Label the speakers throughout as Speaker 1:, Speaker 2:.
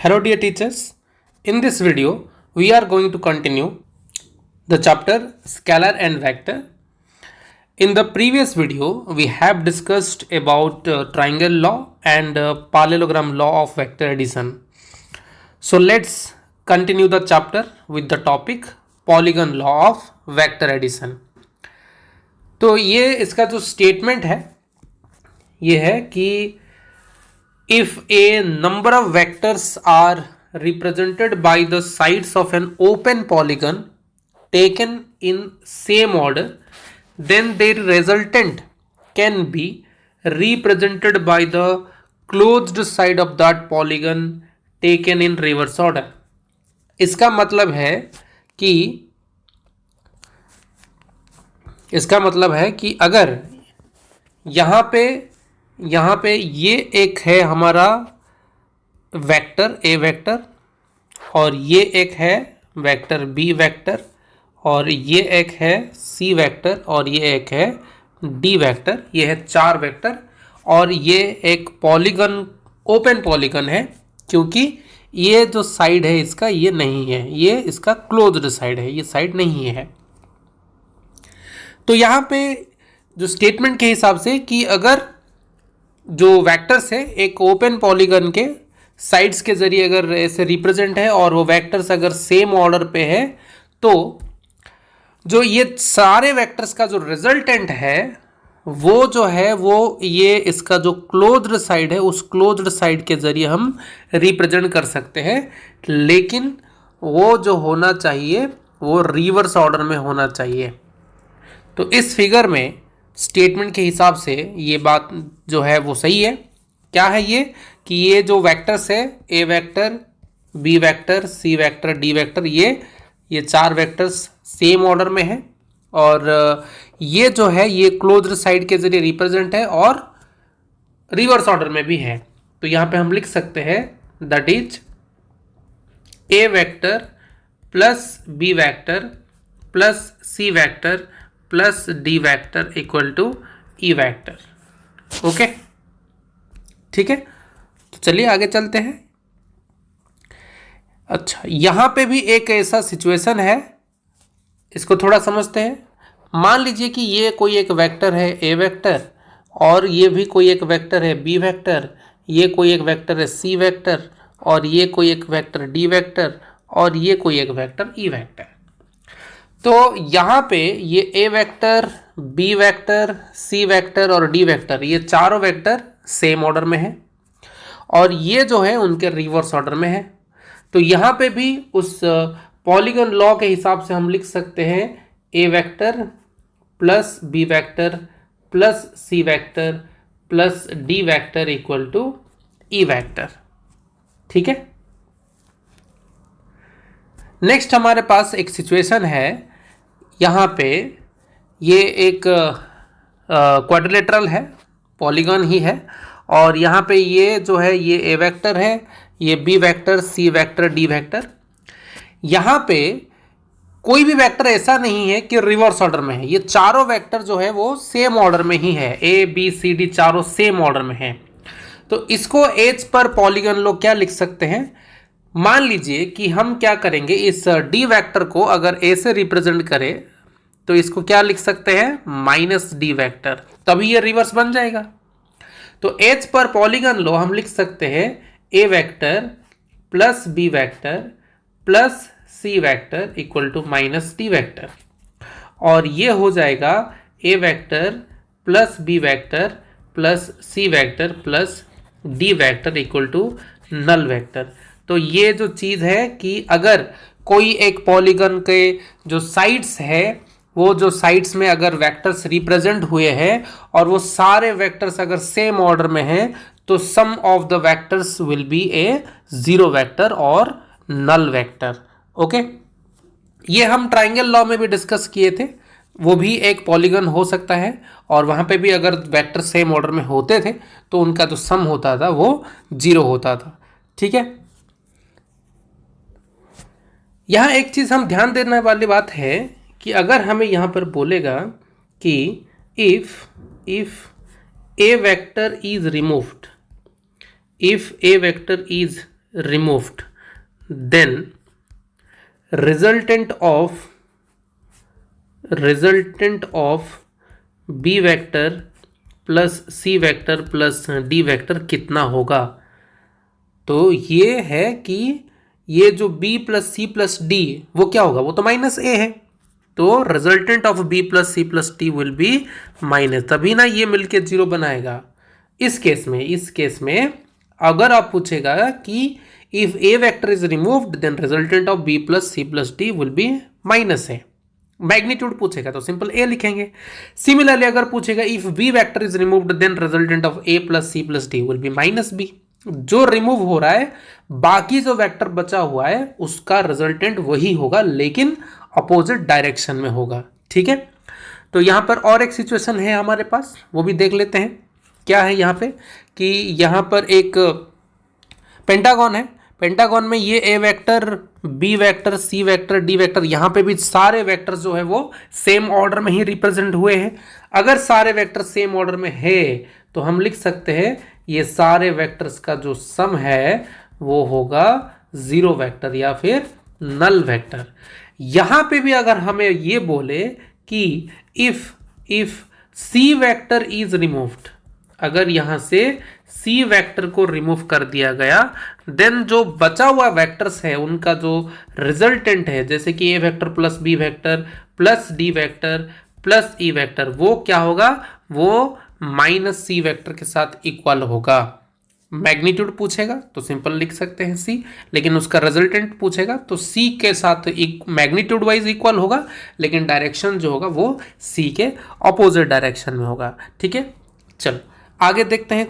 Speaker 1: Hello dear teachers, in this video we are going to continue the chapter scalar and vector. In the previous video we have discussed about triangle law and parallelogram law of vector addition. So let's continue the chapter with the topic polygon law of vector addition. तो ये इसका जो statement है ये है कि if a number of vectors are represented by the sides of an open polygon taken in same order, then their resultant can be represented by the closed side of that polygon taken in reverse order. इसका मतलब है कि अगर यहाँ पे ये एक है हमारा वेक्टर ए वेक्टर और ये एक है वेक्टर बी वेक्टर और ये एक है सी वेक्टर और ये एक है डी वेक्टर, ये है चार वेक्टर और ये एक पॉलीगन ओपन पॉलीगन है क्योंकि ये जो साइड है इसका ये नहीं है, ये इसका क्लोज्ड साइड है, ये साइड नहीं है। तो यहाँ पे जो स्टेटमेंट के हिसाब से कि अगर जो वेक्टर्स है एक ओपन पॉलीगन के साइड्स के जरिए अगर ऐसे रिप्रेजेंट है और वो वेक्टर्स अगर सेम ऑर्डर पे है तो जो ये सारे वेक्टर्स का जो रिजल्टेंट है वो जो है वो ये इसका जो क्लोज्ड साइड है उस क्लोज्ड साइड के जरिए हम रिप्रेजेंट कर सकते हैं, लेकिन वो जो होना चाहिए वो रिवर्स ऑर्डर में होना चाहिए। तो इस फिगर में स्टेटमेंट के हिसाब से ये बात जो है वो सही है। क्या है ये कि ये जो वेक्टर्स है ए vector B vector C vector D vector ये चार वेक्टर्स सेम ऑर्डर में है और ये जो है ये क्लोज्ड साइड के जरिए रिप्रेजेंट है और रिवर्स ऑर्डर में भी है। तो यहाँ पे हम लिख सकते हैं that is A vector plus B vector plus C vector plus D vector equal to E vector. Okay, ठीक है, तो चलिए आगे चलते हैं। अच्छा, यहां पे भी एक ऐसा सिचुएशन है, इसको थोड़ा समझते हैं। मान लीजिए कि ये कोई एक वेक्टर है ए वेक्टर और ये भी कोई एक वेक्टर है बी वेक्टर, ये कोई एक वेक्टर है सी वेक्टर और ये कोई एक वेक्टर डी वेक्टर और ये कोई एक वेक्टर ई वेक्टर। तो यहाँ पे ये A vector B vector C vector और डी वेक्टर ये चारों वेक्टर सेम ऑर्डर में है और ये जो है उनके रिवर्स ऑर्डर में है। तो यहाँ पे भी उस पॉलीगन लॉ के हिसाब से हम लिख सकते हैं A vector plus B vector plus C vector plus D vector equal to E vector. ठीक है, नेक्स्ट हमारे पास एक सिचुएशन है, यहाँ पे ये एक क्वाड्रिलेटरल है, पॉलीगन ही है और यहाँ पे ये जो है ये ए वेक्टर है, ये B vector C vector D vector. यहाँ पे कोई भी वेक्टर ऐसा नहीं है कि रिवर्स ऑर्डर में है, ये चारों वेक्टर जो है वो सेम ऑर्डर में ही है, ए बी सी डी चारों सेम ऑर्डर में है। तो इसको एज पर पॉलीगन लोग क्या लिख सकते हैं, मान लीजिए कि हम क्या करेंगे, इस डी वेक्टर को अगर ए से रिप्रेजेंट करें तो इसको क्या लिख सकते हैं माइनस डी वेक्टर, तभी ये रिवर्स बन जाएगा। तो एच पर पॉलीगन लो हम लिख सकते हैं A vector plus B vector plus C vector equal to minus D vector और ये हो जाएगा A vector plus B vector plus C vector plus D vector equal to null vector. तो ये जो चीज़ है कि अगर कोई एक पॉलीगन के जो साइड्स है वो जो साइड्स में अगर वेक्टर्स रिप्रेजेंट हुए हैं और वो सारे वेक्टर्स अगर सेम ऑर्डर में हैं तो sum of the vectors will be a zero vector और नल वेक्टर। ओके, ये हम ट्राइंगल लॉ में भी डिस्कस किए थे, वो भी एक पॉलीगन हो सकता है और वहाँ पे भी अगर वेक्टर सेम ऑर्डर में होते थे तो उनका जो सम होता था वो जीरो होता था। ठीक है, यहाँ एक चीज़ हम ध्यान देने वाली बात है कि अगर हमें यहाँ पर बोलेगा कि if A vector is removed, if a vector is removed, then resultant of b vector plus c vector plus d vector कितना होगा। तो ये है कि ये जो b plus c plus d वो क्या होगा, वो तो माइनस a है, तो resultant of b plus c plus d will be minus, तभी ना ये मिलके जीरो बनाएगा। इस केस में अगर आप पूछेगा कि if a vector is removed then resultant of b plus c plus d will be minus है, मैग्नीट्यूड पूछेगा तो सिंपल a लिखेंगे। सिमिलरली अगर पूछेगा if b vector is removed then resultant of a plus c plus d will be minus b, जो remove हो रहा है बाकी जो वेक्टर बचा हुआ है उसका रिजल्टेंट वही होगा लेकिन अपोजिट डायरेक्शन में होगा। ठीक है, तो यहां पर और एक सिचुएशन है हमारे पास, वो भी देख लेते हैं। क्या है यहाँ पे कि यहाँ पर एक पेंटागन है, पेंटागन में ये A vector B vector C vector D vector, यहाँ पे भी सारे वेक्टर्स जो है वो सेम ऑर्डर में ही रिप्रेजेंट हुए हैं। अगर सारे वेक्टर सेम ऑर्डर में है तो हम लिख सकते हैं ये सारे वेक्टर्स का जो सम है वो होगा जीरो वेक्टर या फिर नल वेक्टर। यहाँ पे भी अगर हमें ये बोले कि if C vector is removed, अगर यहां से सी वेक्टर को रिमूव कर दिया गया देन जो बचा हुआ वेक्टर्स है उनका जो रिजल्टेंट है, जैसे कि ए vector plus B vector plus D vector plus E vector, वो क्या होगा, वो माइनस सी वेक्टर के साथ इक्वल होगा। मैग्नीट्यूड पूछेगा तो सिंपल लिख सकते हैं सी, लेकिन उसका रिजल्टेंट पूछेगा तो सी के साथ मैग्नीट्यूड वाइज इक्वल होगा लेकिन डायरेक्शन जो होगा वो सी के ऑपोजिट डायरेक्शन में होगा। ठीक है, चलो आगे देखते हैं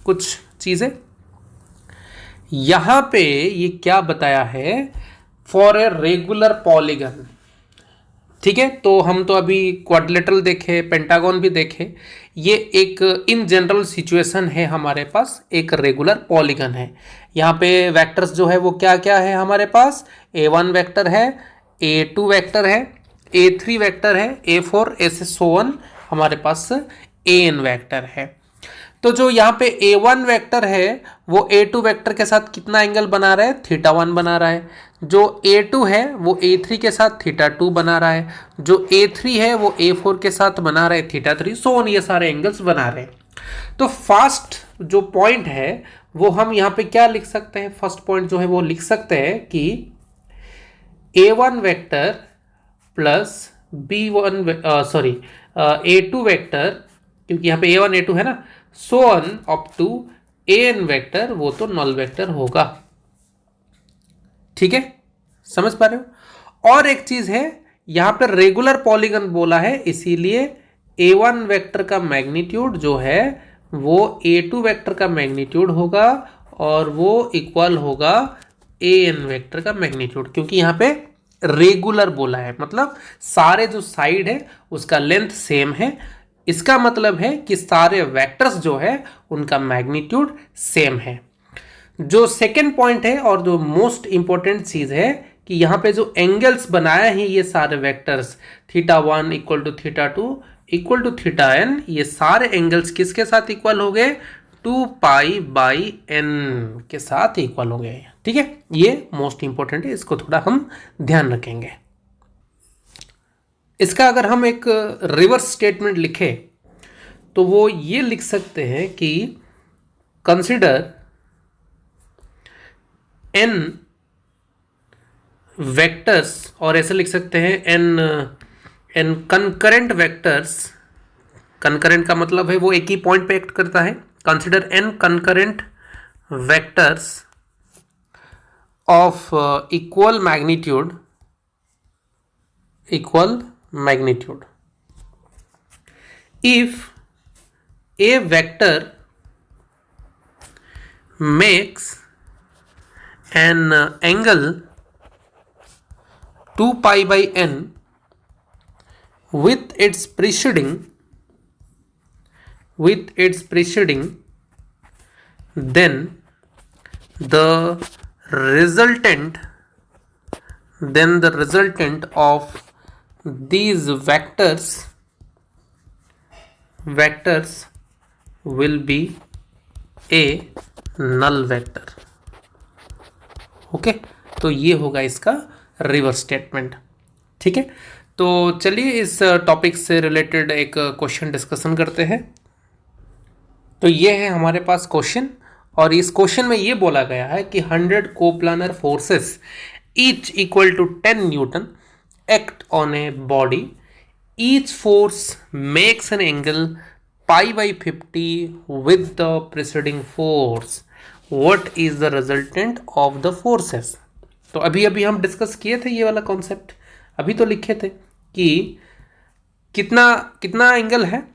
Speaker 1: कुछ चीजें। यहां पे ये क्या बताया है, फॉर ए रेगुलर पॉलीगन। ठीक है, तो हम तो अभी क्वाड्रिलेटरल देखे, पेंटागन भी देखे, ये एक इन जनरल सिचुएशन है हमारे पास, एक रेगुलर पॉलीगन है। यहाँ पे वेक्टर्स जो है वो क्या क्या है हमारे पास, a1 वेक्टर है, a2 वेक्टर है, a3 वेक्टर है, a4 ऐसे सो ऑन हमारे पास an वेक्टर है। तो जो यहाँ पे a1 वेक्टर है वो a2 वेक्टर के साथ कितना एंगल बना रहा है, θ1 बना रहा है। जो a2 है वो a3 के साथ θ2 बना रहा है। जो a3 है वो a4 के साथ बना रहा है θ3, सो ऑन ये सारे एंगल्स बना रहे हैं। तो फर्स्ट जो पॉइंट है वो हम यहाँ पे क्या लिख सकते हैं, फर्स्ट पॉइंट जो है वो लिख सकते हैं कि a1 vector plus a2 vector, क्योंकि यहाँ पे a1 a2 है ना, so on up to an vector, वो तो नल वेक्टर होगा। ठीक है, समझ पा रहे हो। और एक चीज है, यहां पर रेगुलर पॉलीगन बोला है इसीलिए a1 वेक्टर का मैग्नीट्यूड जो है वो a2 वेक्टर का मैग्नीट्यूड होगा और वो इक्वल होगा an वेक्टर का मैग्नीट्यूड, क्योंकि यहां पे रेगुलर बोला है, मतलब सारे जो साइड है उसका लेंथ सेम है। इसका मतलब है कि सारे वेक्टर्स जो है उनका मैग्नीट्यूड सेम है। जो सेकेंड पॉइंट है और जो मोस्ट इंपॉर्टेंट चीज है कि यहाँ पे जो एंगल्स बनाया है ये सारे vectors θ1 equal to θ2 equal to θn, ये सारे एंगल्स किसके साथ इक्वल हो गए, 2π/n के साथ इक्वल हो गए। ठीक है, ये मोस्ट इंपॉर्टेंट है, इसको थोड़ा हम ध्यान रखेंगे। इसका अगर हम एक रिवर्स स्टेटमेंट लिखें तो वो ये लिख सकते हैं कि कंसिडर n वेक्टर्स, और ऐसे लिख सकते हैं n कंकरेंट वेक्टर्स, कंकरेंट का मतलब है वो एक ही पॉइंट पे एक्ट करता है। Consider n concurrent vectors of equal magnitude if a vector makes an angle 2π/n with its preceding, then the resultant of these vectors will be a null vector। Okay, तो ये होगा इसका reverse statement. ठीक है, तो चलिए इस topic से रिलेटेड एक क्वेश्चन डिस्कशन करते हैं। तो ये है हमारे पास क्वेश्चन, और इस क्वेश्चन में ये बोला गया है कि 100 coplanar forces each equal to 10 newton act on a body, each force makes an angle pi by 50 with the preceding force, what is the resultant of the forces. तो अभी अभी हम डिस्कस किए थे ये वाला कॉन्सेप्ट, अभी तो लिखे थे कि कितना कितना एंगल है,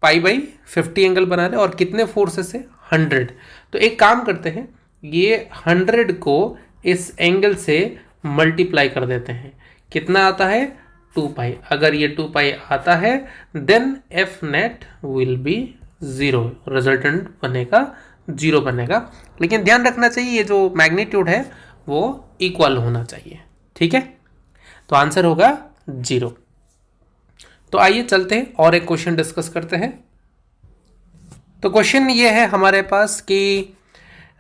Speaker 1: पाई बाई 50 एंगल बना रहे, और कितने फोर्सेस है 100। तो एक काम करते हैं, ये 100 को इस एंगल से मल्टीप्लाई कर देते हैं। कितना आता है 2 पाई। अगर ये 2 पाई आता है then F net will be 0, resultant बनेगा 0 बनेगा। लेकिन ध्यान रखना चाहिए ये जो मैग्नीट्यूड है वो इक्वल होना चाहिए। ठीक है, तो आंसर होगा 0। तो आइए चलते हैं और एक क्वेश्चन डिस्कस करते हैं। तो क्वेश्चन ये है हमारे पास कि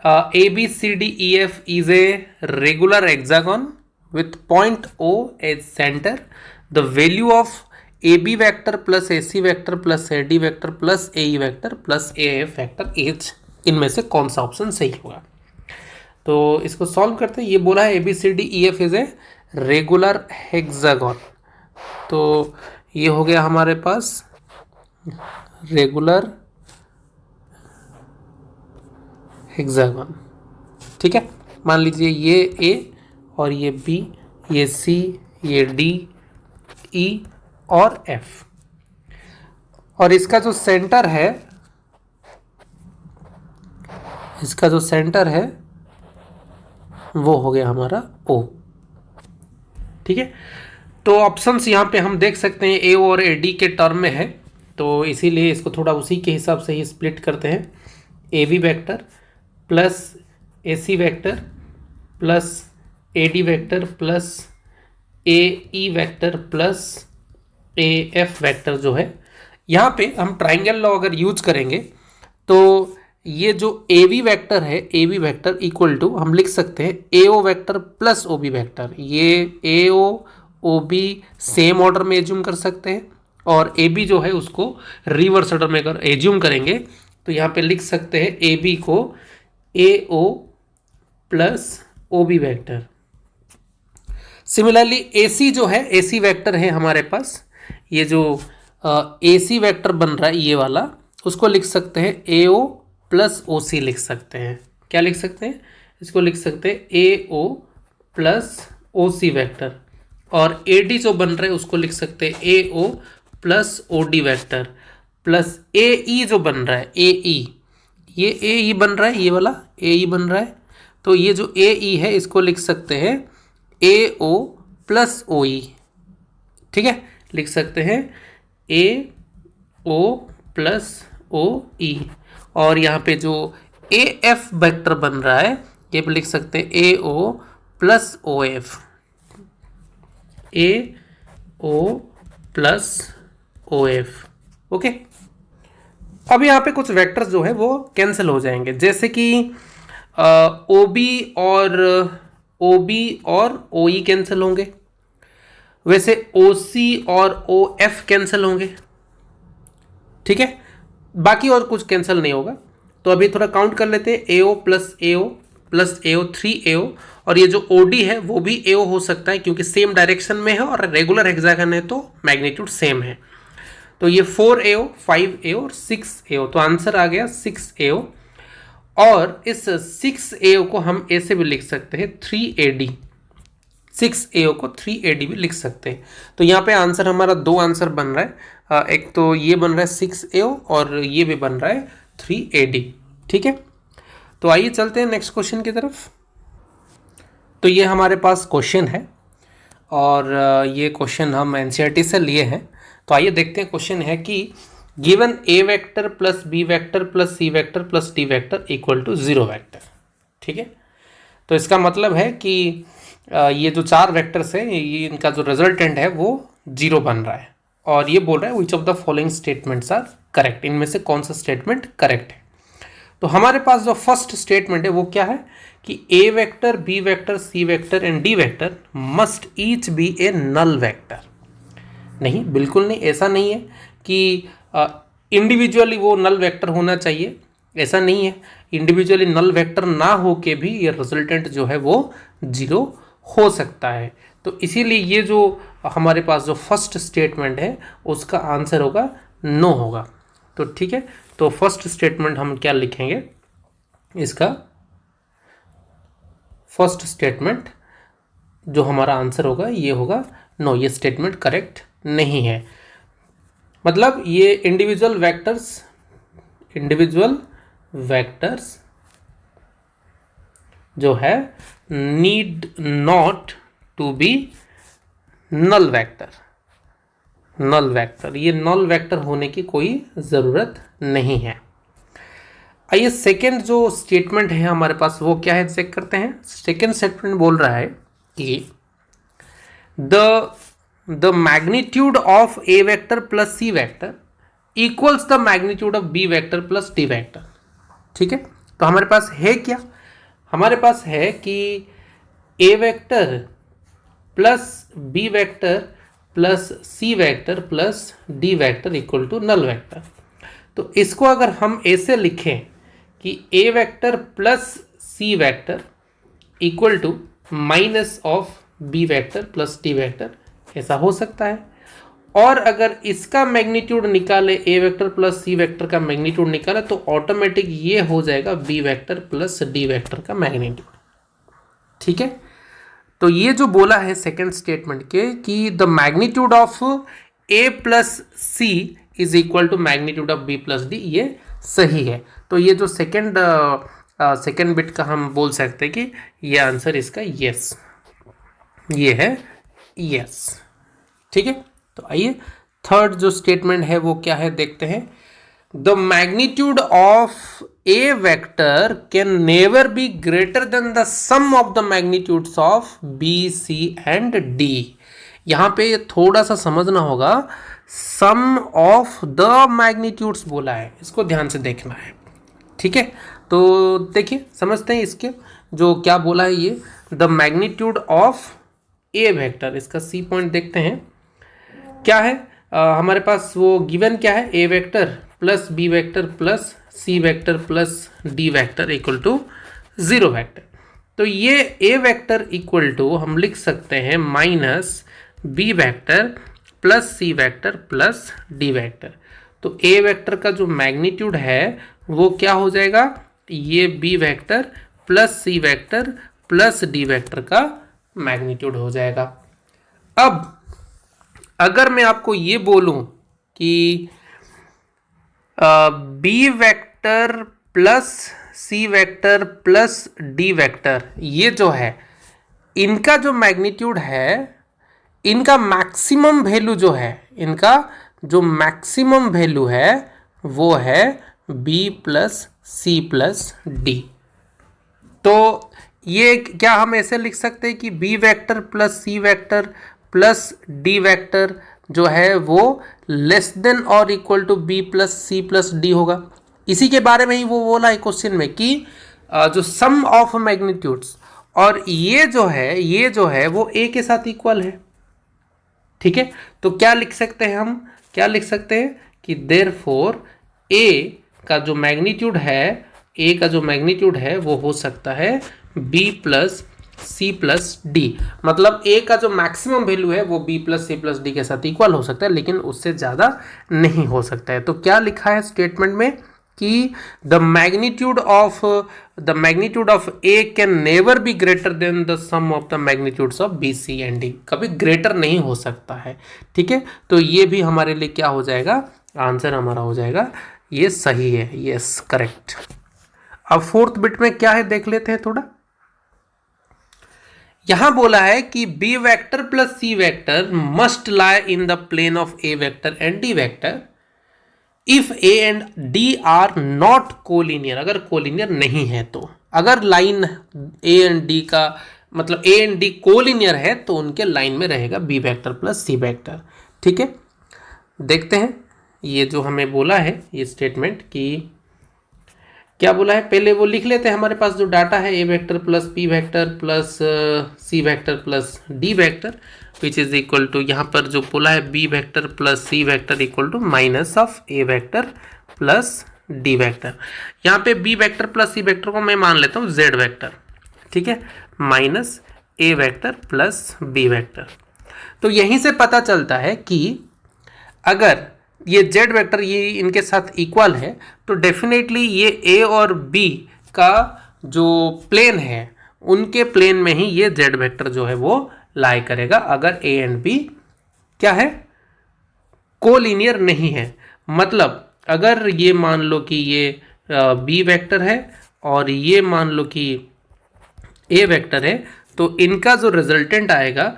Speaker 1: A B C D E F is a regular hexagon with point O as centre, the value of A B vector plus A C vector plus A D vector plus A E vector plus A F vector is, इनमें से कौन सा option सही होगा। तो इसको solve करते हैं। ये बोला है A B C D E F is a regular hexagon, तो ये हो गया हमारे पास रेगुलर हेक्सागन। ठीक है, मान लीजिए ये ए और ये बी, ये सी, ये डी, ई और एफ, और इसका जो सेंटर है, इसका जो सेंटर है वो हो गया हमारा ओ। ठीक है, तो ऑप्शंस यहाँ पे हम देख सकते हैं ए और ए डी के टर्म में है, तो इसीलिए इसको थोड़ा उसी के हिसाब से ही स्प्लिट करते हैं। A B vector plus A C vector plus A D vector plus A E vector plus A F vector जो है, यहाँ पे हम ट्राइंगल लॉ अगर यूज करेंगे तो ये जो ए वी वैक्टर है, A V vector equal to हम लिख सकते हैं A O vector plus O B vector. ये A O B same order में एज्यूम कर सकते हैं, और ए बी जो है उसको रिवर्स ऑर्डर में अगर एज्यूम करेंगे तो यहाँ पे लिख सकते हैं ए बी को A O plus O B vector. Similarly A C जो है, ए सी वैक्टर है हमारे पास, ये जो ए सी वैक्टर बन रहा है ये वाला, उसको लिख सकते हैं ए ओ प्लस ओ सी लिख सकते हैं। क्या लिख सकते हैं, इसको लिख सकते हैं A O plus O C vector, और ए डी जो बन रहा है उसको लिख सकते हैं A O plus O D vector plus A E जो बन रहा है ए ई, ये ए ई बन रहा है, ये वाला ए ई बन रहा है, तो ये जो ए ई है इसको लिख सकते हैं ए ओ प्लस ओ ई। ठीक है, लिख सकते हैं ए ओ प्लस ओ ई, और यहाँ पे जो ए एफ वेक्टर बन रहा है ये भी लिख सकते हैं A O plus O F, A O plus O F. Okay, अब यहाँ पे कुछ वेक्टर्स जो है वो कैंसिल हो जाएंगे, जैसे कि ओ बी और ओ ई कैंसिल होंगे, वैसे ओ सी और ओ एफ कैंसिल होंगे। ठीक है, बाकी और कुछ कैंसिल नहीं होगा। तो अभी थोड़ा काउंट कर लेते हैं, A O plus A O plus ए ओ 3 ए ओ, और ये जो ओ डी है वो भी ए ओ हो सकता है क्योंकि सेम डायरेक्शन में है और रेगुलर हेक्सागन है तो मैग्नीट्यूड सेम है। तो ये 4 ए ओ, 5 ए ओ और 6 ए ओ, तो आंसर आ गया 6 ए ओ। और इस 6 ए ओ को हम ए से भी लिख सकते हैं 3 ए डी, 6 ए ओ को 3 ए डी भी लिख सकते हैं। तो यहाँ पे आंसर हमारा 2 आंसर बन रहा है, एक तो ये बन रहा है 6 ए ओ और ये भी बन रहा है 3 ए डी। ठीक है, तो आइए चलते हैं नेक्स्ट क्वेश्चन की तरफ। तो ये हमारे पास क्वेश्चन है, और ये क्वेश्चन हम एनसीईआरटी से लिए हैं। तो आइए देखते हैं, क्वेश्चन है कि given A vector plus B vector plus C vector plus D vector equal to 0 vector. ठीक है, तो इसका मतलब है कि ये जो 4 वेक्टर्स है ये इनका जो रिजल्टेंट है वो 0 बन रहा है, और ये बोल रहा है which of the following statements are correct, इनमें से कौन सा स्टेटमेंट करेक्ट है। तो हमारे पास जो फर्स्ट स्टेटमेंट है वो क्या है कि ए vector, B vector, C vector and D vector must each be a null vector. नहीं, बिल्कुल नहीं, ऐसा नहीं है कि इंडिविजुअली वो नल वेक्टर होना चाहिए, ऐसा नहीं है। इंडिविजुअली नल वेक्टर ना हो के भी ये रिजल्टेंट जो है वो 0 हो सकता है। तो इसीलिए ये जो हमारे पास जो फर्स्ट स्टेटमेंट है उसका आंसर होगा नो होगा। तो ठीक है, तो फर्स्ट स्टेटमेंट हम क्या लिखेंगे, इसका फर्स्ट स्टेटमेंट जो हमारा आंसर होगा ये होगा नो, ये स्टेटमेंट करेक्ट नहीं है। मतलब ये इंडिविजुअल वेक्टर्स जो है need not to be null vector, ये नल वेक्टर होने की कोई ज़रूरत नहीं है। आइए सेकेंड जो स्टेटमेंट है हमारे पास वो क्या है चेक करते हैं। सेकेंड स्टेटमेंट बोल रहा है कि the magnitude of A vector plus C vector equals the magnitude of B vector plus D vector. ठीक है, तो हमारे पास है क्या, हमारे पास है कि ए vector plus B vector plus C vector plus D vector equal to null vector. तो इसको अगर हम ऐसे लिखें कि ए vector plus C vector equal to minus of B vector plus D vector, ऐसा हो सकता है। और अगर इसका मैग्नीट्यूड निकाले, A vector plus C vector का मैग्नीट्यूड निकाले, तो ऑटोमेटिक ये हो जाएगा B vector plus D vector का मैग्नीट्यूड। ठीक है, तो ये जो बोला है सेकेंड स्टेटमेंट के कि the magnitude of A plus C is equal to magnitude of B plus D, ये सही है। तो ये जो सेकेंड बिट का हम बोल सकते हैं कि ये आंसर इसका यस, ये है यस। ठीक है, तो आइए थर्ड जो स्टेटमेंट है वो क्या है देखते हैं। The magnitude of A vector can never be greater than the sum of the magnitudes of B, C and D. यहां पे थोड़ा सा समझना होगा, सम ऑफ द मैग्नीट्यूड्स बोला है, इसको ध्यान से देखना है। ठीक है, तो देखिए समझते हैं इसके जो क्या बोला है ये, the magnitude of A vector, इसका सी पॉइंट देखते हैं क्या है। हमारे पास वो गिवन क्या है, ए vector plus B vector plus C vector plus D vector equal to 0 vector. तो ये ए वेक्टर इक्वल टू हम लिख सकते हैं minus B vector plus C vector plus D vector. तो ए वेक्टर का जो मैग्नीट्यूड है वो क्या हो जाएगा, ये B vector plus C vector plus D vector का मैग्नीट्यूड हो जाएगा। अब अगर मैं आपको ये बोलूं कि B vector plus C vector plus D vector, ये जो है इनका जो मैग्नीट्यूड है, इनका मैक्सिमम वैल्यू जो है, इनका जो मैक्सिमम वैल्यू है वो है B plus C plus D. तो ये क्या हम ऐसे लिख सकते हैं कि B vector plus C vector plus D vector जो है वो लेस देन और equal to B plus C plus D होगा। इसी के बारे में ही वो बोला है क्वेश्चन में कि जो सम ऑफ मैग्नीट्यूड्स, और ये जो है वो ए के साथ इक्वल है। ठीक है, तो क्या लिख सकते हैं हम, क्या लिख सकते हैं कि देयरफॉर ए का जो मैग्नीट्यूड है वो हो सकता है B plus C plus D. मतलब ए का जो मैक्सिमम वैल्यू है वो B plus C plus D के साथ इक्वल हो सकता है, लेकिन उससे ज़्यादा नहीं हो सकता है। तो क्या लिखा है स्टेटमेंट में कि the magnitude of A can never be greater than the sum of the magnitudes of B, C and D, कभी ग्रेटर नहीं हो सकता है। ठीक है, तो ये भी हमारे लिए क्या हो जाएगा, आंसर हमारा हो जाएगा ये सही है, यस करेक्ट। अब फोर्थ बिट में क्या है देख लेते हैं थोड़ा। यहां बोला है कि B vector plus C vector must lie in the plane of A vector and D vector if A and D are not collinear. अगर कोलिनियर नहीं है तो, अगर लाइन ए एंड डी का मतलब ए एंड डी कोलिनियर है तो उनके लाइन में रहेगा B vector plus C vector. ठीक है, देखते हैं ये जो हमें बोला है ये स्टेटमेंट कि क्या बोला है पहले वो लिख लेते हैं। हमारे पास जो डाटा है ए vector plus B vector plus C vector plus D vector which is equal to, यहाँ पर जो बोला है B vector plus C vector equal to minus of A vector plus D vector. यहाँ पे B vector plus C vector को मैं मान लेता हूँ जेड वेक्टर, ठीक है, minus A vector plus B vector. तो यहीं से पता चलता है कि अगर ये जेड वेक्टर ये इनके साथ इक्वल है तो डेफिनेटली ये ए और बी का जो प्लेन है उनके प्लेन में ही ये जेड वेक्टर जो है वो लाई करेगा, अगर ए एंड बी क्या है, कोलिनियर नहीं है। मतलब अगर ये मान लो कि ये बी वेक्टर है और ये मान लो कि ए वेक्टर है, तो इनका जो रिजल्टेंट आएगा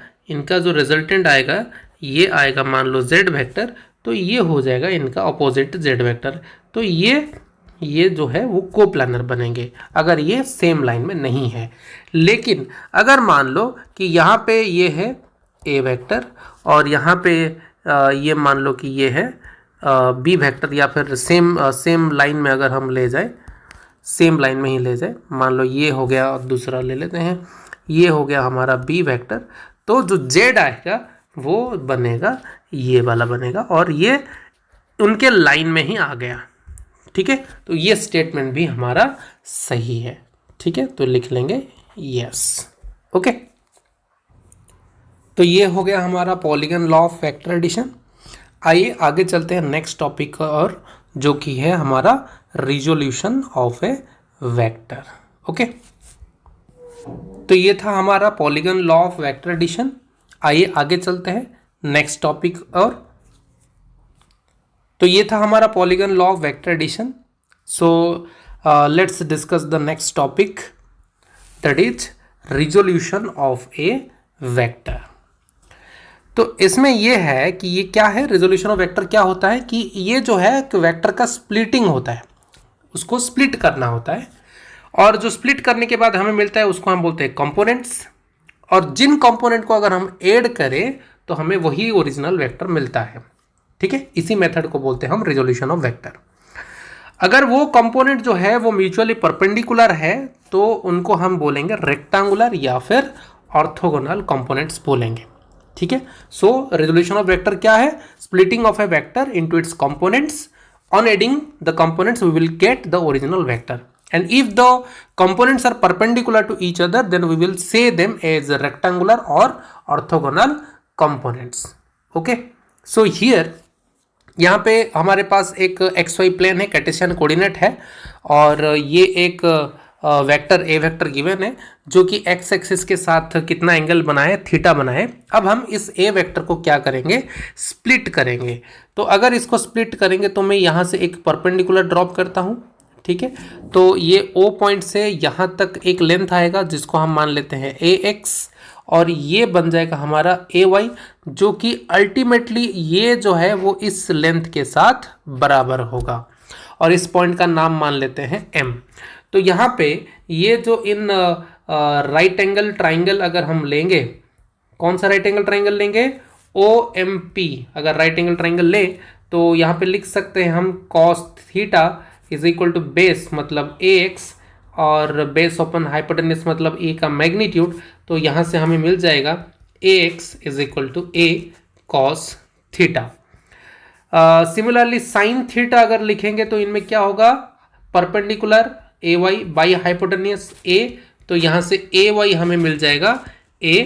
Speaker 1: ये आएगा मान लो जेड वेक्टर, तो ये हो जाएगा इनका अपोजिट जेड वेक्टर। तो ये जो है वो कोप्लानर बनेंगे अगर ये सेम लाइन में नहीं है। लेकिन अगर मान लो कि यहाँ पे ये है ए वेक्टर और यहाँ पे ये मान लो कि ये है बी वेक्टर, या फिर सेम लाइन में अगर हम ले जाए, सेम लाइन में ही ले जाए, मान लो ये हो गया, दूसरा ले लेते हैं, ये हो गया हमारा बी वेक्टर, तो जो जेड आएगा वो बनेगा ये वाला बनेगा और ये उनके लाइन में ही आ गया, ठीक है। तो ये स्टेटमेंट भी हमारा सही है, ठीक है, तो लिख लेंगे यस, ओके। तो ये हो गया हमारा polygon law of vector addition. आइए आगे चलते हैं नेक्स्ट टॉपिक और जो कि है हमारा resolution of A vector, okay. तो ये था हमारा polygon law of vector addition. आइए आगे चलते हैं नेक्स्ट टॉपिक और तो ये था हमारा polygon law of vector addition. So let's discuss the next topic, that is resolution of A vector. तो इसमें ये है कि ये क्या है, रिजोल्यूशन ऑफ वेक्टर क्या होता है कि ये जो है वेक्टर का स्प्लिटिंग होता है, उसको स्प्लिट करना होता है और जो स्प्लिट करने के बाद हमें मिलता है उसको हम बोलते हैं कंपोनेंट्स, और जिन कंपोनेंट को अगर हम ऐड करें तो हमें वही ओरिजिनल वेक्टर मिलता है, ठीक है। इसी मेथड को बोलते हैं हम रिजोल्यूशन ऑफ वेक्टर। अगर वो कंपोनेंट जो है वो म्यूचुअली परपेंडिकुलर है तो उनको हम बोलेंगे रेक्टेंगुलर या फिर ऑर्थोगोनल कंपोनेंट्स बोलेंगे, ठीक है। सो रिजोल्यूशन ऑफ वेक्टर क्या है, splitting of A vector into its components, on adding the components we will get the original vector, and if the components are perpendicular to each other then we will say them as rectangular or orthogonal components, okay। so here यहाँ पे हमारे पास एक xy plane है, Cartesian coordinate है, और ये एक vector A vector given है जो कि x एक्सिस के साथ कितना एंगल बनाए, थीटा बनाए। अब हम इस ए वेक्टर को क्या करेंगे, स्प्लिट करेंगे। तो अगर इसको स्प्लिट करेंगे तो मैं यहाँ से एक परपेंडिकुलर ड्रॉप करता हूँ, ठीक है। तो ये O पॉइंट से यहाँ तक एक लेंथ आएगा जिसको हम मान लेते हैं AX, और ये बन जाएगा हमारा AY, जो कि अल्टीमेटली ये जो है वो इस लेंथ के साथ बराबर होगा, और इस पॉइंट का नाम मान लेते हैं M। तो यहाँ पे ये जो इन राइट एंगल ट्राइंगल अगर हम लेंगे, कौन सा राइट एंगल ट्राइंगल लेंगे, OMP अगर राइट एंगल ट्राइंगल ले तो यहाँ पे लिख सकते हैं हम cos theta is equal to base मतलब AX और बेस ओपन हाइपोटेन्यूस मतलब A का मैग्नीट्यूड। तो यहाँ से हमें मिल जाएगा AX is equal to A cos theta. Similarly sine theta अगर लिखेंगे तो इनमें क्या होगा, perpendicular AY by hypotenuse A, तो यहाँ से AY हमें मिल जाएगा A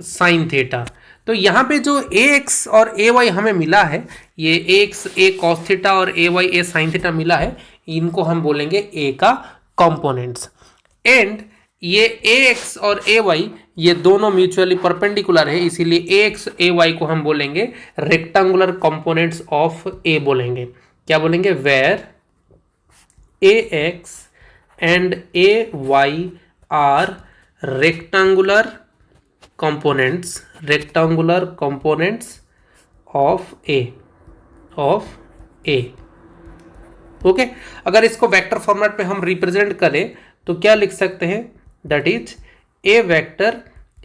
Speaker 1: साइन थीटा। तो यहाँ पे जो AX और AY हमें मिला है, ये AX A cos थीटा और AY A साइन थीटा मिला है, इनको हम बोलेंगे A का कंपोनेंट्स। एंड ये AX और AY ये दोनों म्यूचुअली परपेंडिकुलर है, इसीलिए AX AY को हम बोलेंगे रेक्टेंगुलर कंपोनेंट्स ऑफ A बोलेंगे। क्या बोलेंगे, where AX and AY are rectangular components of A, okay. अगर इसको वेक्टर फॉर्मेट पे हम रिप्रेजेंट करें तो क्या लिख सकते हैं, that is A vector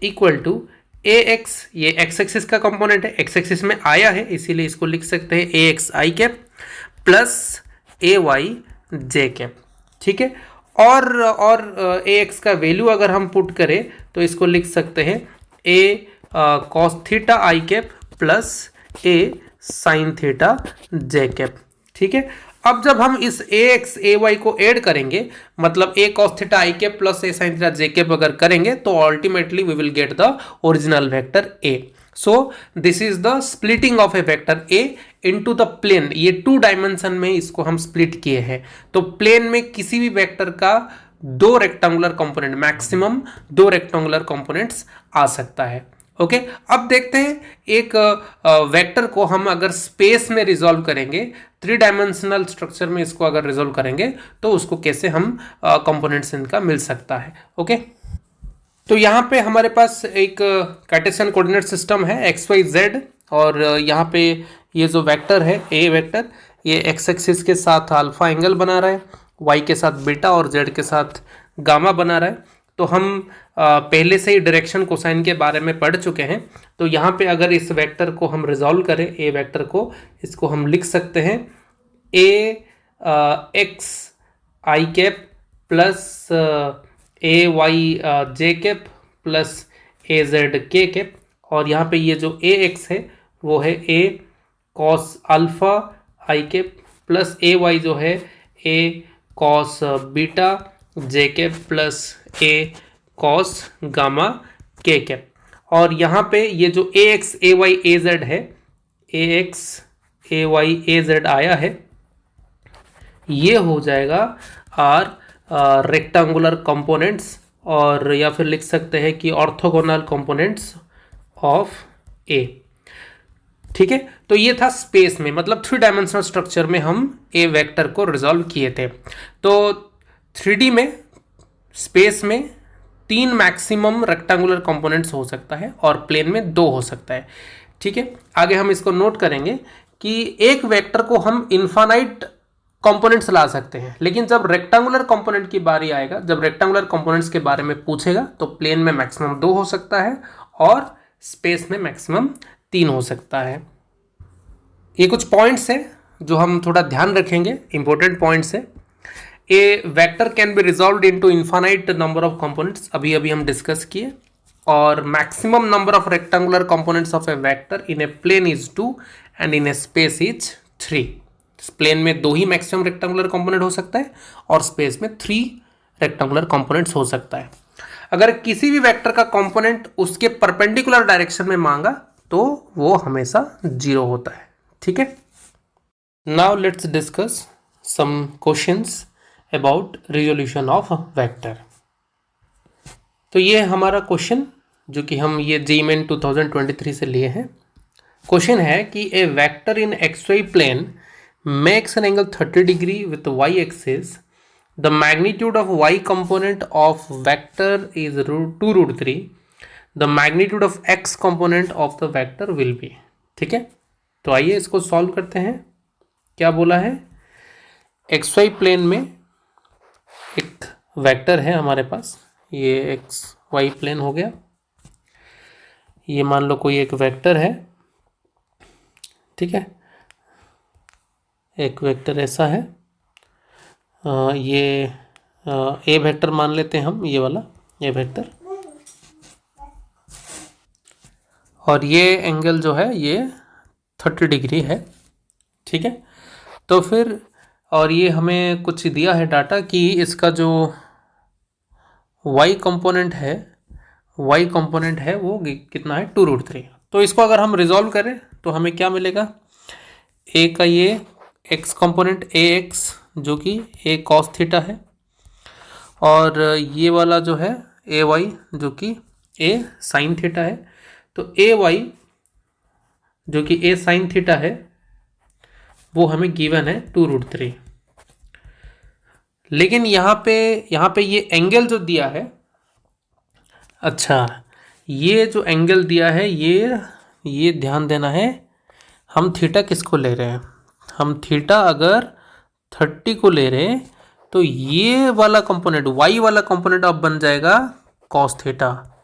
Speaker 1: equal to AX, ये x एक्सिस का कंपोनेंट है, x एक्सिस में आया है इसीलिए इसको लिख सकते हैं AX i cap plus AY j cap. ठीक है। और ए एक्स का वैल्यू अगर हम पुट करें तो इसको लिख सकते हैं A cos theta i cap plus A sine theta j cap. ठीक है। अब जब हम इस ए एक्स ए वाई को ऐड करेंगे, मतलब A cos theta i cap plus A sine theta j cap अगर करेंगे तो ultimately we will get the original vector A. So this is the splitting of A vector A into the plane. ये 2 dimension में इसको हम split किए हैं। तो प्लेन में किसी भी वेक्टर का 2 rectangular component, maximum 2 rectangular components आ सकता है। ओके अब देखते हैं एक वेक्टर को हम अगर स्पेस में रिजॉल्व करेंगे, 3 डायमेंशनल स्ट्रक्चर में इसको अगर रिजॉल्व करेंगे तो उसको कैसे हम कंपोनेंट्स इनका मिल सकता है। ओके तो यहाँ पे हमारे पास एक कार्टेशियन कोऑर्डिनेट सिस्टम है एक्स वाई जेड, और यहाँ पे ये जो वेक्टर है ए वेक्टर, ये एक्स एक्सिस के साथ अल्फा एंगल बना रहा है, वाई के साथ बीटा और जेड के साथ गामा बना रहा है। तो हम पहले से ही डायरेक्शन कोसाइन के बारे में पढ़ चुके हैं। तो यहाँ पे अगर इस वेक्टर को हम रिजॉल्व करें ए वेक्टर को, इसको हम लिख सकते हैं A x I cap plus A Y J cap plus A Z के कैप, और यहाँ पे ये जो ए एक्स है वो है ए कॉस अल्फा आई कैप प्लस ए वाई जो है ए कॉस बीटा जे कैप प्लस ए कॉस गामा के कैप। और यहाँ पे ये जो ए X A Y A Z है, ए X A Y A Z आया है, ये हो जाएगा आर रेक्टेंगुलर कंपोनेंट्स, और या फिर लिख सकते हैं कि ऑर्थोगोनल कंपोनेंट्स ऑफ ए। ठीक है। तो ये था स्पेस में, मतलब 3 डायमेंशनल स्ट्रक्चर में हम ए वेक्टर को रिजॉल्व किए थे। तो 3D में स्पेस में 3 मैक्सिमम रेक्टेंगुलर कंपोनेंट्स हो सकता है और प्लेन में 2 हो सकता है। ठीक है। आगे हम इसको नोट करेंगे कि एक वेक्टर को हम इनफाइनाइट कंपोनेंट्स ला सकते हैं, लेकिन जब रेक्टेंगुलर कंपोनेंट की बारी आएगा, जब रेक्टेंगुलर कंपोनेंट्स के बारे में पूछेगा तो प्लेन में मैक्सिमम 2 हो सकता है और स्पेस में मैक्सिमम 3 हो सकता है। ये कुछ पॉइंट्स है जो हम थोड़ा ध्यान रखेंगे, इंपॉर्टेंट पॉइंट्स है। ए vector can be resolved into infinite number of components, अभी अभी हम डिस्कस किए, और maximum number of rectangular components of A vector in a plane is 2 and in a space is 3। Plane में 2 ही मैक्सिमम रेक्टेंगुलर कंपोनेंट हो सकता है और स्पेस में 3 रेक्टेंगुलर कंपोनेंट्स हो सकता है। अगर किसी भी वेक्टर का कंपोनेंट उसके परपेंडिकुलर डायरेक्शन में मांगा तो वो हमेशा 0 होता है। ठीक है। Now let's discuss some questions about resolution of vector. तो ये हमारा क्वेश्चन जो कि हम ये JEE Main 2023 से लिए हैं। क्वेश्चन है कि ए vector in XY plane makes an angle 30 degree with y axis. The magnitude of y component of vector is 2 root 3. The magnitude of x component of the vector will be. ठीक है। तो आइए इसको solve करते हैं। क्या बोला है, XY प्लेन में एक वेक्टर है हमारे पास, ये XY प्लेन हो गया, ये मान लो कोई एक वेक्टर है। ठीक है। एक वेक्टर ऐसा है, ये ए वेक्टर मान लेते हैं हम, ये वाला ए वेक्टर, और ये एंगल जो है ये 30 डिग्री है। ठीक है। तो फिर और ये हमें कुछ दिया है डाटा कि इसका जो y कंपोनेंट है वो कितना है 2 रूट 3। तो इसको अगर हम रिजॉल्व करें तो हमें क्या मिलेगा, ए का ये x कंपोनेंट ए एक्स जो कि ए कॉस थीटा है, और ये वाला जो है ए वाई जो कि ए साइन थीटा है। तो ए वाई जो कि ए साइन थीटा है वो हमें गिवन है 2 रूट 3। लेकिन यहाँ पे ये एंगल जो दिया है, अच्छा ये जो एंगल दिया है ये ध्यान देना है, हम थीटा किसको ले रहे हैं, हम थीटा अगर 30 को ले रहे हैं तो ये वाला कंपोनेंट y वाला कंपोनेंट अब बन जाएगा cos थीटा,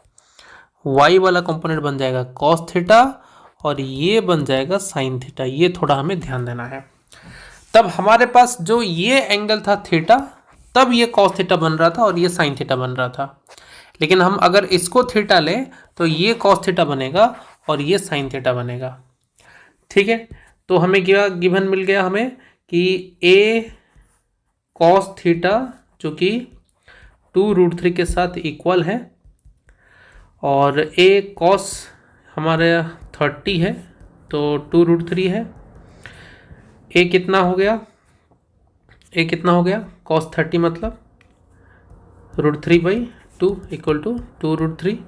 Speaker 1: y वाला कंपोनेंट बन जाएगा cos थीटा और ये बन जाएगा sin थीटा। ये थोड़ा हमें ध्यान देना है। तब हमारे पास जो ये एंगल था थीटा, तब ये कॉस थीटा बन रहा था और ये साइन थीटा बन रहा था। लेकिन हम अगर इसको थीटा लें तो ये कॉस थीटा बनेगा और ये साइन थीटा बनेगा। ठीक है, तो हमें क्या गिवन मिल गया हमें कि ए कॉस थीटा जो कि 2√3 के साथ इक्वल है, और ए कॉस हमारे 30 है तो 2√3 है। ए कितना हो गया, ए कितना हो गया, कॉस 30 मतलब √3/2 इक्वल टू 2√3,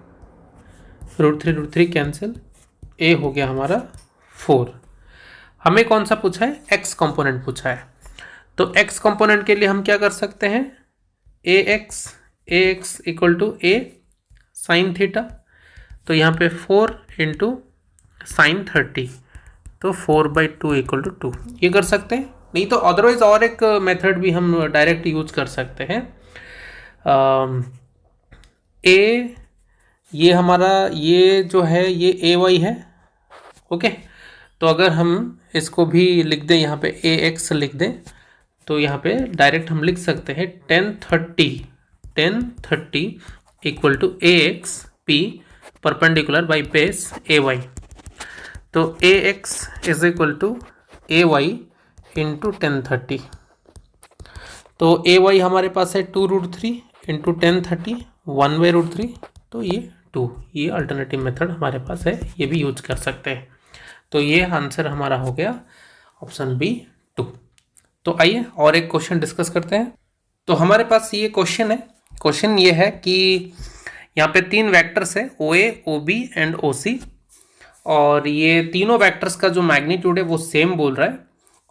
Speaker 1: √3 कैंसिल, ए हो गया हमारा 4। हमें कौन सा पूछा है, एक्स कंपोनेंट पूछा है। तो एक्स कंपोनेंट के लिए हम क्या कर सकते हैं, A X equal to A sine theta, तो यहाँ पे 4 इंटू साइन 30, तो 4/2 इक्वल टू 2, ये कर सकते हैं। नहीं तो अदरवाइज और एक मेथड भी हम डायरेक्ट यूज कर सकते हैं। ए ये हमारा ये जो है ये ए वाई है, ओके। तो अगर हम इसको भी लिख दें, यहाँ पे ए एक्स लिख दें, तो यहाँ पे डायरेक्ट हम लिख सकते हैं 1030 equal to A X P perpendicular by base A Y. तो A X is equal to A Y into 1030। तो ए वाई हमारे पास है 2√3 इंटू 1030, 1/√3, तो ये 2, ये अल्टरनेटिव मेथड हमारे पास है, ये भी यूज कर सकते हैं। तो ये आंसर हमारा हो गया ऑप्शन बी 2। तो आइए और एक क्वेश्चन डिस्कस करते हैं। तो हमारे पास ये क्वेश्चन है, क्वेश्चन ये है कि यहाँ पे 3 वेक्टर्स है O A, O B and ओ सी, और ये तीनों वेक्टर्स का जो मैग्नीट्यूड है वो सेम बोल रहा है,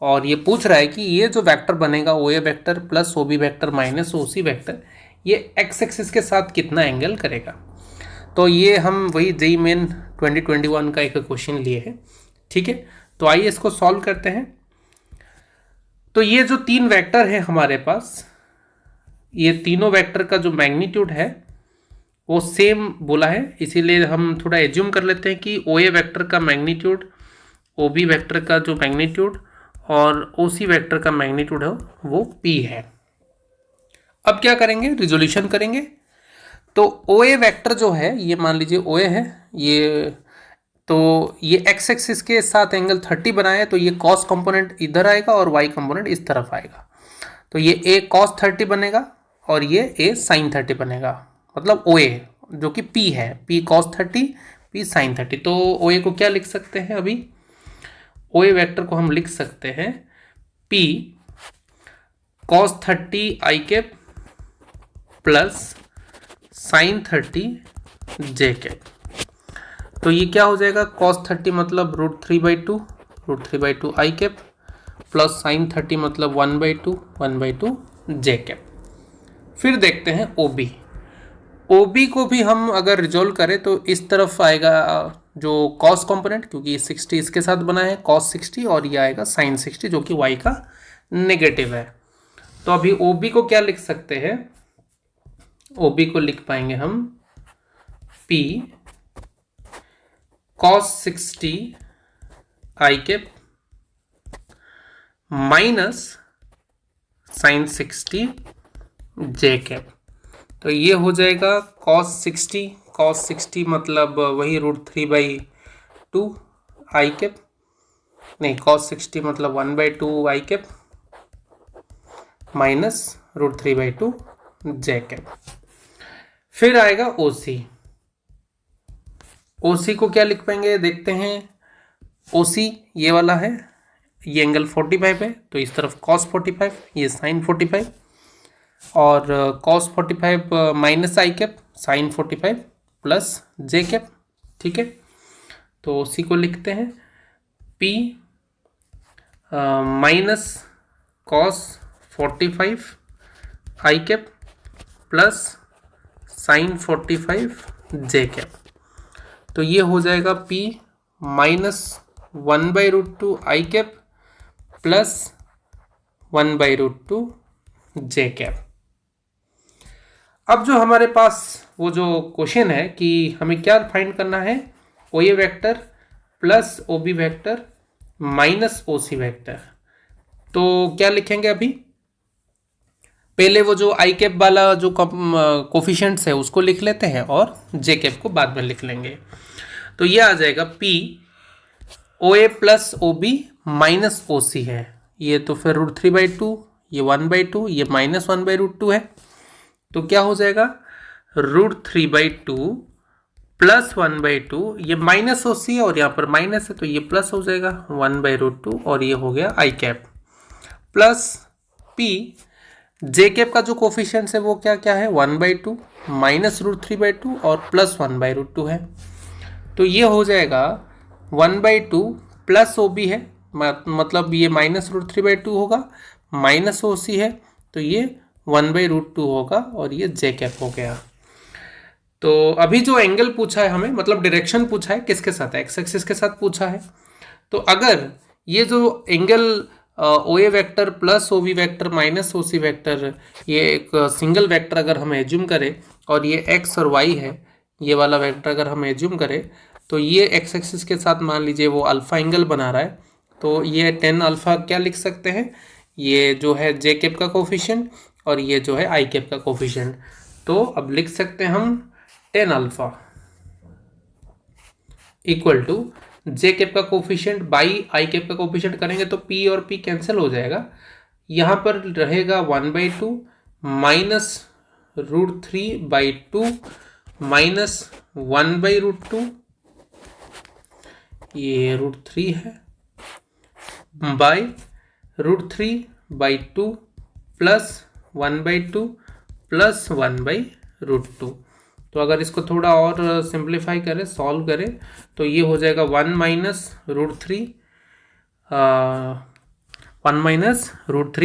Speaker 1: और ये पूछ रहा है कि ये जो वेक्टर बनेगा O A vector plus O B vector minus O C vector, ये एक्स एक्सिस के साथ कितना एंगल करेगा। तो ये हम वही जेईई मेन 2021 का एक क्वेश्चन लिए हैं। ठीक है, तो आइए इसको सॉल्व करते हैं। तो ये जो 3 वेक्टर है हमारे पास, ये तीनों वेक्टर का जो मैग्नीट्यूड है वो सेम बोला है, इसीलिए हम थोड़ा एज्यूम कर लेते हैं कि ओ ए वेक्टर का मैग्नीट्यूड, ओ बी वेक्टर का जो मैग्नीट्यूड और ओ सी वेक्टर का मैग्नीट्यूड है वो पी है। अब क्या करेंगे, रिजोल्यूशन करेंगे। तो ओ ए वेक्टर जो है, ये मान लीजिए ओ ए है, ये तो ये एक्स एक्सिस के साथ एंगल 30 बनाया, तो ये कॉस कंपोनेंट इधर आएगा और वाई कंपोनेंट इस तरफ आएगा, तो ये ए कॉस 30 बनेगा और ये ए साइन 30 बनेगा, मतलब ओ ए जो कि पी है, पी कॉस 30 पी साइन 30। तो ओ ए को क्या लिख सकते हैं, अभी ओ ए वेक्टर को हम लिख सकते हैं पी कॉस 30 आई कैप प्लस साइन 30 जे कैप। तो ये क्या हो जाएगा, कॉस 30 मतलब √3/2 आई कैप प्लस साइन 30 मतलब 1/2 जे कैप। फिर देखते हैं ओ बी। ओ बी को भी हम अगर रिजोल्व करें तो इस तरफ आएगा जो कॉस कंपोनेंट, क्योंकि 60 इसके साथ बना है कॉस 60, और ये आएगा साइन 60 जो कि वाई का नेगेटिव है। तो अभी ओ बी को क्या लिख सकते हैं, ओ बी को लिख पाएंगे हम पी कॉस 60 आई कैप माइनस साइन 60 जे कैप। तो ये हो जाएगा कॉस 60 मतलब वही √3/2 आई कैप, नहीं कॉस 60 मतलब 1/2 आई कैप माइनस √3/2 जे कैप। फिर आएगा ओ सी। ओ सी को क्या लिख पाएंगे, देखते हैं। ओ सी ये वाला है, ये एंगल 45 है, तो इस तरफ कॉस 45, ये साइन 45, और cos 45 minus I cap sine 45 plus J cap. ठीक है, तो उसी को लिखते हैं पी माइनस कॉस 45 आई कैप प्लस साइन 45 जे कैप। तो ये हो जाएगा पी माइनस 1/√2 आई कैप प्लस 1/√2 जे कैप। अब जो हमारे पास वो जो क्वेश्चन है कि हमें क्या फाइंड करना है, O A vector plus O B vector minus O C vector. तो क्या लिखेंगे, अभी पहले वो जो आई कैप वाला जो कोफिशिएंट्स है उसको लिख लेते हैं और जे कैप को बाद में लिख लेंगे। तो ये आ जाएगा पी ओ ए plus O B minus O सी है, ये तो फिर √3/2, ये 1/2, ये -1/√2 है। तो क्या हो जाएगा √3/2 प्लस 1/2, ये माइनस ओ सी है और यहाँ पर माइनस है तो ये प्लस हो जाएगा 1/√2 और ये हो गया I cap plus P J cap का जो कोफिशिएंट्स है वो क्या क्या है 1/2 माइनस √3/2 और प्लस 1/√2 है। तो ये हो जाएगा 1/2 प्लस ओ बी है, मतलब ये माइनस √3/2 होगा, माइनस ओ सी है तो ये 1/√2 होगा और ये जे कैप हो गया। तो अभी जो एंगल पूछा है हमें, मतलब डायरेक्शन पूछा है किसके साथ, एक्स एक्सिस के साथ पूछा है। तो अगर ये जो angle O A vector plus O B vector minus O C vector, ये एक सिंगल वैक्टर अगर हम एज्यूम करें और ये एक्स और वाई है, ये वाला वैक्टर अगर हम एज्यूम करें तो ये एक्स एक्सिस के साथ मान लीजिए वो अल्फा एंगल बना रहा है, तो ये 10 अल्फा क्या लिख सकते हैं, ये जो है जे कैप का कोफिशिएंट और ये जो है आई कैप का कोफिशिएंट। तो अब लिख सकते हैं हम 10 alpha equal to j cap का कोफिशिएंट बाई आई कैप का कोफिशिएंट करेंगे तो पी और पी कैंसिल हो जाएगा, यहाँ पर रहेगा 1/2 माइनस √3/2 माइनस 1/√2, ये √3 है, बाई √3/2 प्लस 1/2 प्लस 1/√2। तो अगर इसको थोड़ा और सिंप्लीफाई करें, सॉल्व करें तो ये हो जाएगा 1 माइनस √3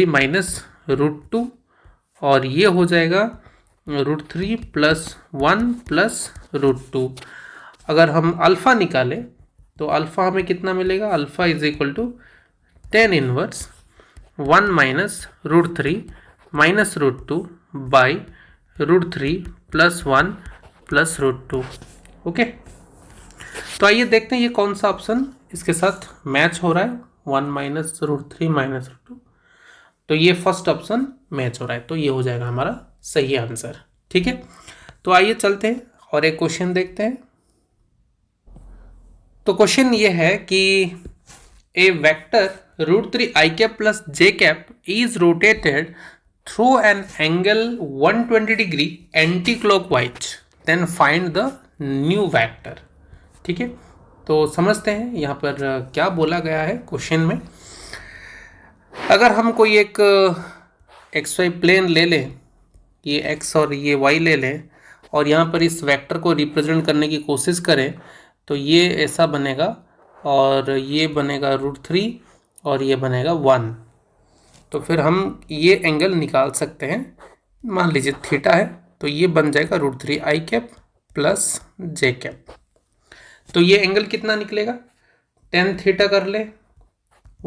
Speaker 1: माइनस √2 और ये हो जाएगा √3 प्लस 1 प्लस √2। अगर हम अल्फ़ा निकालें तो अल्फ़ा हमें कितना मिलेगा, alpha is equal to 10 inverse 1 minus √3 minus √2 by √3 plus 1 plus √2। Okay, तो आइए देखते हैं ये कौन सा ऑप्शन इसके साथ मैच हो रहा है, 1 माइनस √3 माइनस √2। तो ये फर्स्ट ऑप्शन मैच हो रहा है, तो ये हो जाएगा हमारा सही आंसर। ठीक है, तो आइए चलते हैं और एक क्वेश्चन देखते हैं। तो क्वेश्चन ये है कि ए vector √3 I cap plus J cap is rotated through an angle 120 degree anti-clockwise, then find the new vector। ठीक है, तो समझते हैं यहाँ पर क्या बोला गया है क्वेश्चन में। अगर हम कोई एक एक्स वाई प्लेन ले लें, ये एक्स और ये वाई ले लें और यहाँ पर इस वेक्टर को रिप्रेजेंट करने की कोशिश करें तो ये ऐसा बनेगा और ये बनेगा √3 और ये बनेगा 1। तो फिर हम ये एंगल निकाल सकते हैं, मान लीजिए थीटा है तो ये बन जाएगा √3 I cap plus J cap. तो ये एंगल कितना निकलेगा, 10 थीटा कर ले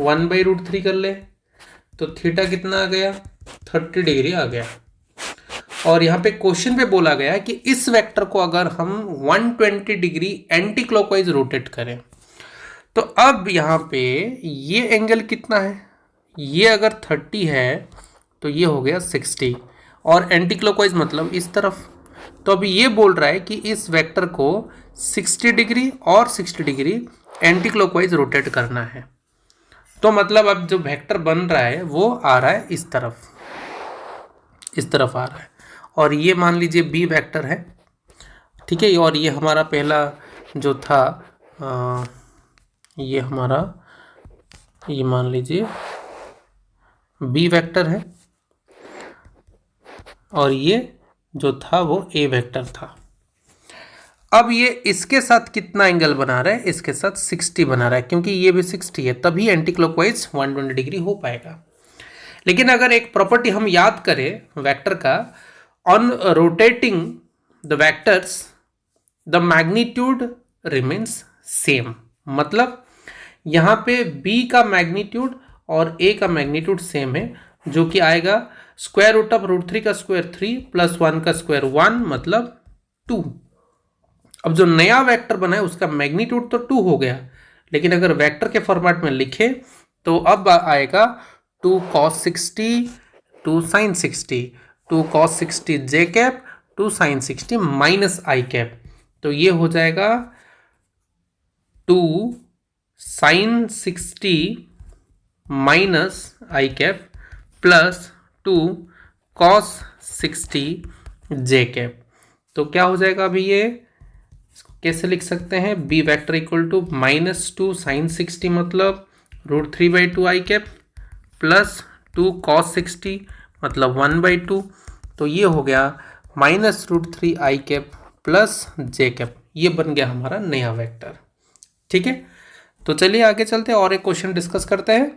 Speaker 1: 1/√3 कर ले तो थीटा कितना आ गया 30 डिग्री आ गया। और यहाँ पे क्वेश्चन पे बोला गया है कि इस वेक्टर को अगर हम 120 डिग्री एंटी क्लॉकवाइज रोटेट करें तो अब यहाँ पे ये एंगल कितना है, ये अगर 30 है तो ये हो गया 60 और एंटी क्लॉकवाइज मतलब इस तरफ। तो अभी ये बोल रहा है कि इस वेक्टर को 60 डिग्री और 60 डिग्री एंटी क्लॉकवाइज रोटेट करना है। तो मतलब अब जो वेक्टर बन रहा है वो आ रहा है इस तरफ आ रहा है और ये मान लीजिए बी वेक्टर है। ठीक है, और ये हमारा पहला जो था ये हमारा ये मान लीजिए बी वेक्टर है और ये जो था वो ए वेक्टर था। अब ये इसके साथ कितना एंगल बना रहा है, इसके साथ 60 बना रहा है क्योंकि ये भी 60 है, तभी एंटी क्लॉकवाइज 120 डिग्री हो पाएगा। लेकिन अगर एक प्रॉपर्टी हम याद करें वेक्टर का, on rotating the vectors the magnitude remains same. मतलब यहाँ पे b का मैग्नीट्यूड और a का मैग्नीट्यूड सेम है, जो कि आएगा स्क्वायर रूट ऑफ √3 का स्क्वायर 3 प्लस 1 का स्क्वायर 1 मतलब 2। अब जो नया वेक्टर बना है उसका मैग्नीट्यूड तो 2 हो गया, लेकिन अगर वेक्टर के फॉर्मेट में लिखे तो अब आएगा 2 cos 60 2 sin 60, 2 cos 60 j cap, 2 sin 60 minus I cap. तो ये हो जाएगा 2 sin 60 minus I cap plus 2 cos 60 j cap. तो क्या हो जाएगा अभी ये कैसे लिख सकते हैं, B vector equal to -2 sin 60 मतलब √3/2 आई कैप प्लस 2 cos 60 मतलब 1/2। तो ये हो गया -√3 I cap plus J cap. ये बन गया हमारा नया वेक्टर। ठीक है, तो चलिए आगे चलते हैं और एक क्वेश्चन डिस्कस करते हैं।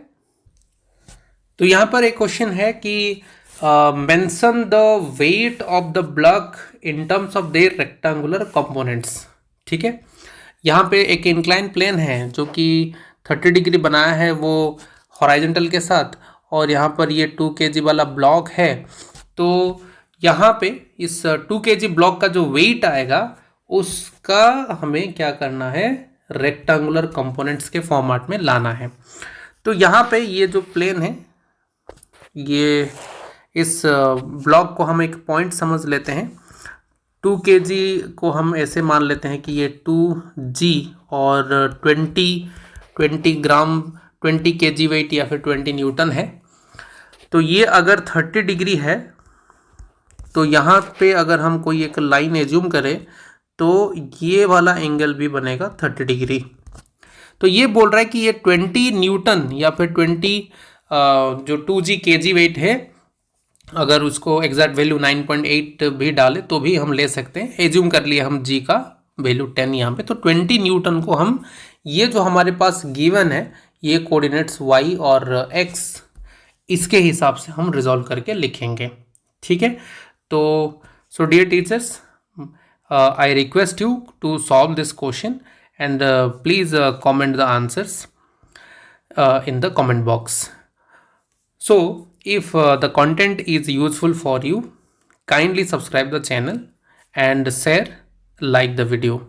Speaker 1: तो यहाँ पर एक क्वेश्चन है कि mention the weight of the block in terms of their rectangular components. ठीक है, यहाँ पे एक इंक्लाइन प्लेन है जो कि 30 डिग्री बनाया है वो हॉराइजेंटल के साथ, और यहाँ पर ये 2 kg वाला ब्लॉक है। तो यहाँ पे इस 2 kg ब्लॉक का जो वेट आएगा उसका हमें क्या करना है, रेक्टेंगुलर कंपोनेंट्स के फॉर्मेट में लाना है। तो यहाँ पे ये जो प्लेन है, ये इस ब्लॉक को हम एक पॉइंट समझ लेते हैं। 2 kg को हम ऐसे मान लेते हैं कि ये 2g और 20 ग्राम 20 kg वेट या फिर 20 न्यूटन है। तो ये अगर 30 डिग्री है तो यहाँ पे अगर हम कोई एक लाइन एज्यूम करें तो ये वाला एंगल भी बनेगा 30 डिग्री। तो ये बोल रहा है कि ये 20 न्यूटन या फिर 20 जो 2g kg वेट है, अगर उसको एग्जैक्ट वैल्यू 9.8 भी डाले तो भी हम ले सकते हैं। एज्यूम कर लिया हम g का वैल्यू 10 यहाँ पे, तो 20 न्यूटन को हम ये जो हमारे पास गिवन है ये कोऑर्डिनेट्स y और x, इसके हिसाब से हम रिजॉल्व करके लिखेंगे। ठीक है, तो so dear teachers, I request you to solve this question and please comment the answers in the comment box. So if the content is useful for you, kindly subscribe the channel and share, like the video.